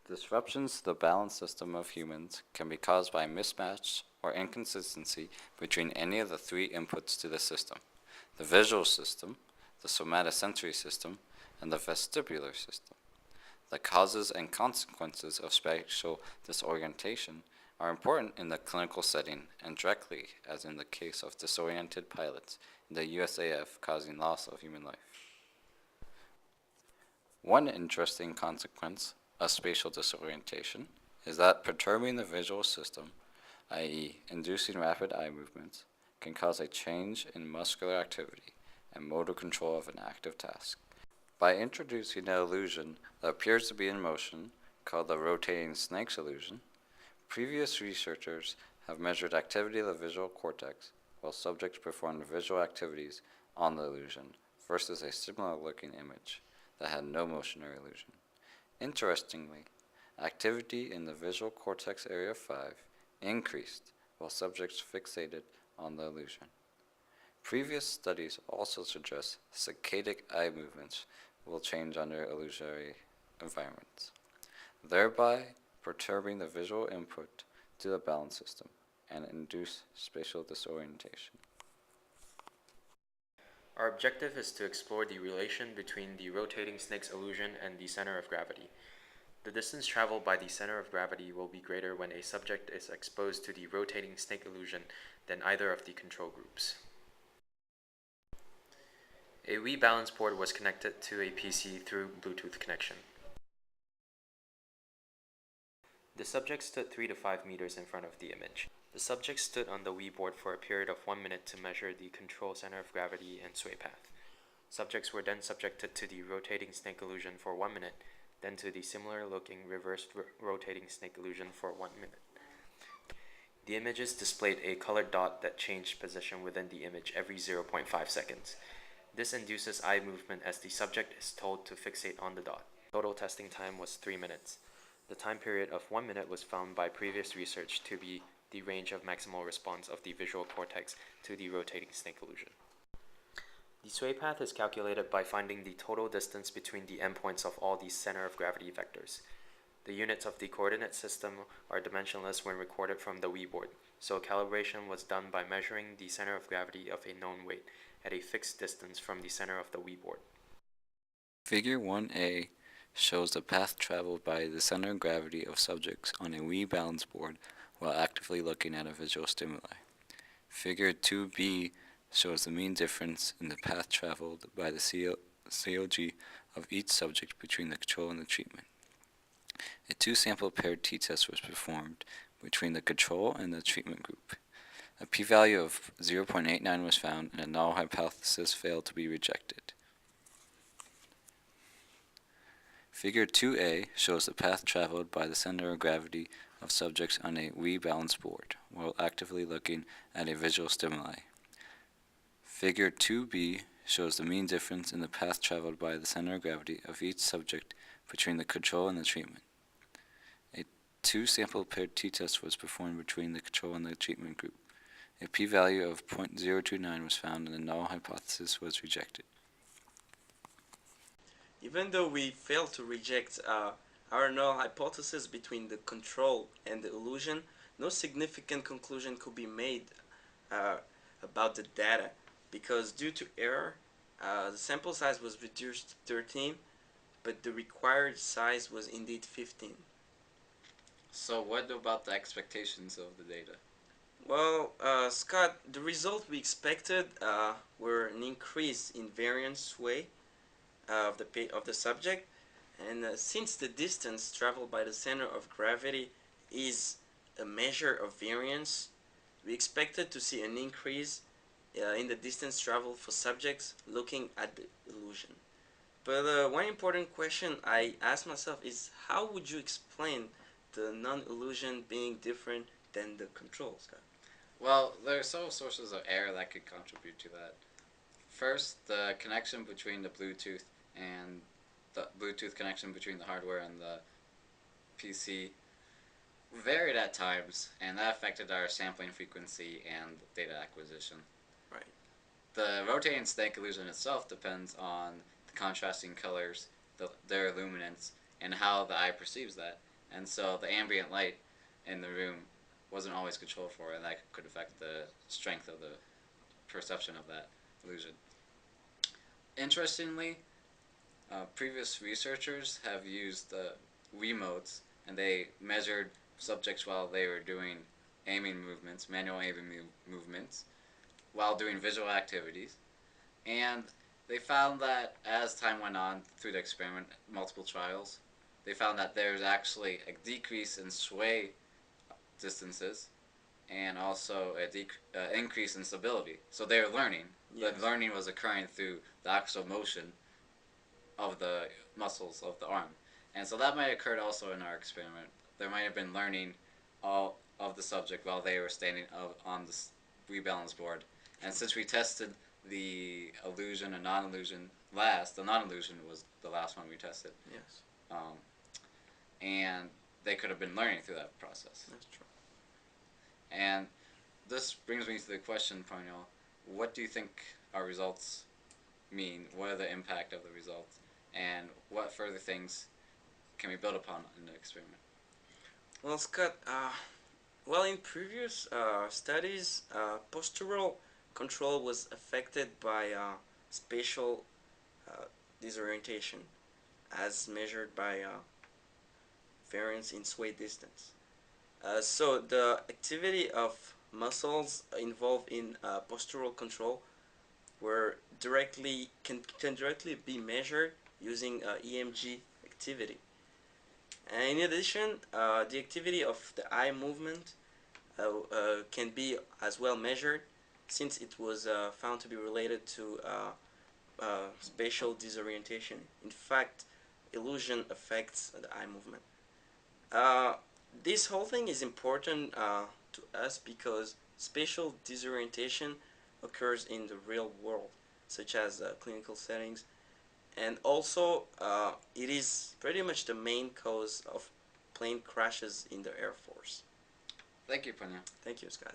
Disruptions to the balance system of humans can be caused by mismatch or inconsistency between any of the three inputs to the system: the visual system, the somatosensory system, and the vestibular system. The causes and consequences of spatial disorientation are important in the clinical setting and directly, as in the case of disoriented pilots in the USAF causing loss of human life. One interesting consequence of spatial disorientation is that perturbing the visual system, i.e., inducing rapid eye movements, can cause a change in muscular activity and motor control of an active task. By introducing an illusion that appears to be in motion, called the rotating snake's illusion, previous researchers have measured activity of the visual cortex while subjects performed visual activities on the illusion versus a similar looking image that had no motion or illusion. Interestingly, activity in the visual cortex area 5 increased while subjects fixated on the illusion. Previous studies also suggest saccadic eye movements will change under illusory environments, thereby perturbing the visual input to the balance system and induce spatial disorientation. Our objective is to explore the relation between the rotating snake's illusion and the center of gravity. The distance traveled by the center of gravity will be greater when a subject is exposed to the rotating snake illusion than either of the control groups. A Wii balance board was connected to a PC through Bluetooth connection. The subject stood 3 to 5 meters in front of the image. The subject stood on the Wii board for a period of 1 minute to measure the control center of gravity and sway path. Subjects were then subjected to the rotating snake illusion for 1 minute, then to the similar looking reversed rotating snake illusion for 1 minute. The images displayed a colored dot that changed position within the image every 0.5 seconds. This induces eye movement as the subject is told to fixate on the dot. Total testing time was 3 minutes. The time period of 1 minute was found by previous research to be the range of maximal response of the visual cortex to the rotating snake illusion. The sway path is calculated by finding the total distance between the endpoints of all the center of gravity vectors. The units of the coordinate system are dimensionless when recorded from the Wii board, so calibration was done by measuring the center of gravity of a known weight at a fixed distance from the center of the Wii board. Figure 1a shows the path traveled by the center of gravity of subjects on a Wii balance board while actively looking at a visual stimuli. Figure 2b shows the mean difference in the path traveled by the COG of each subject between the control and the treatment. A two-sample paired t-test was performed between the control and the treatment group. A p-value of 0.89 was found and a null hypothesis failed to be rejected. Figure 2a shows the path traveled by the center of gravity of subjects on a Wii balance board while actively looking at a visual stimuli. Figure 2b shows the mean difference in the path traveled by the center of gravity of each subject between the control and the treatment. A two-sample paired t-test was performed between the control and the treatment group. A p-value of 0.029 was found and the null hypothesis was rejected. Even though we failed to reject our null hypothesis between the control and the illusion, no significant conclusion could be made about the data, because due to error, the sample size was reduced to 13, but the required size was indeed 15. So what about the expectations of the data? Well, Scott, the result we expected were an increase in variance sway of the subject, and since the distance traveled by the center of gravity is a measure of variance, we expected to see an increase in the distance traveled for subjects looking at the illusion. But one important question I asked myself is, how would you explain the non-illusion being different than the control, Scott? Well, there are several sources of error that could contribute to that. First, the connection between the Bluetooth and the Bluetooth connection between the hardware and the PC varied at times, and that affected our sampling frequency and data acquisition. Right. The rotating snake illusion itself depends on the contrasting colors, their luminance, and how the eye perceives that. and so the ambient light in the room wasn't always controlled for, and that could affect the strength of the perception of that illusion. Interestingly, previous researchers have used the Wiimotes, and they measured subjects while they were doing aiming movements, manual aiming movements, while doing visual activities, and they found that as time went on through the experiment, multiple trials, they found that there's actually a decrease in sway distances and also a increase in stability. So they were learning. Yes. The learning was occurring through the actual motion of the muscles of the arm. And so that might have occurred also in our experiment. There might have been learning all of the subject while they were standing on the rebalance board. And since we tested the illusion and non-illusion last, the non-illusion was the last one we tested. Yes. And they could have been learning through that process. That's true. And this brings me to the question, Parnell. What do you think our results mean? What are the impact of the results? And what further things can we build upon in the experiment? Well, Scott, well, in previous studies, postural control was affected by spatial uh, disorientation as measured by variance in sway distance. So the activity of muscles involved in postural control were can directly be measured using EMG activity. And in addition, the activity of the eye movement can be as well measured, since it was found to be related to spatial disorientation. In fact, illusion affects the eye movement. Uh, this whole thing is important to us because spatial disorientation occurs in the real world, such as clinical settings, and also it is pretty much the main cause of plane crashes in the Air Force. Thank you, Parnell. Thank you, Scott.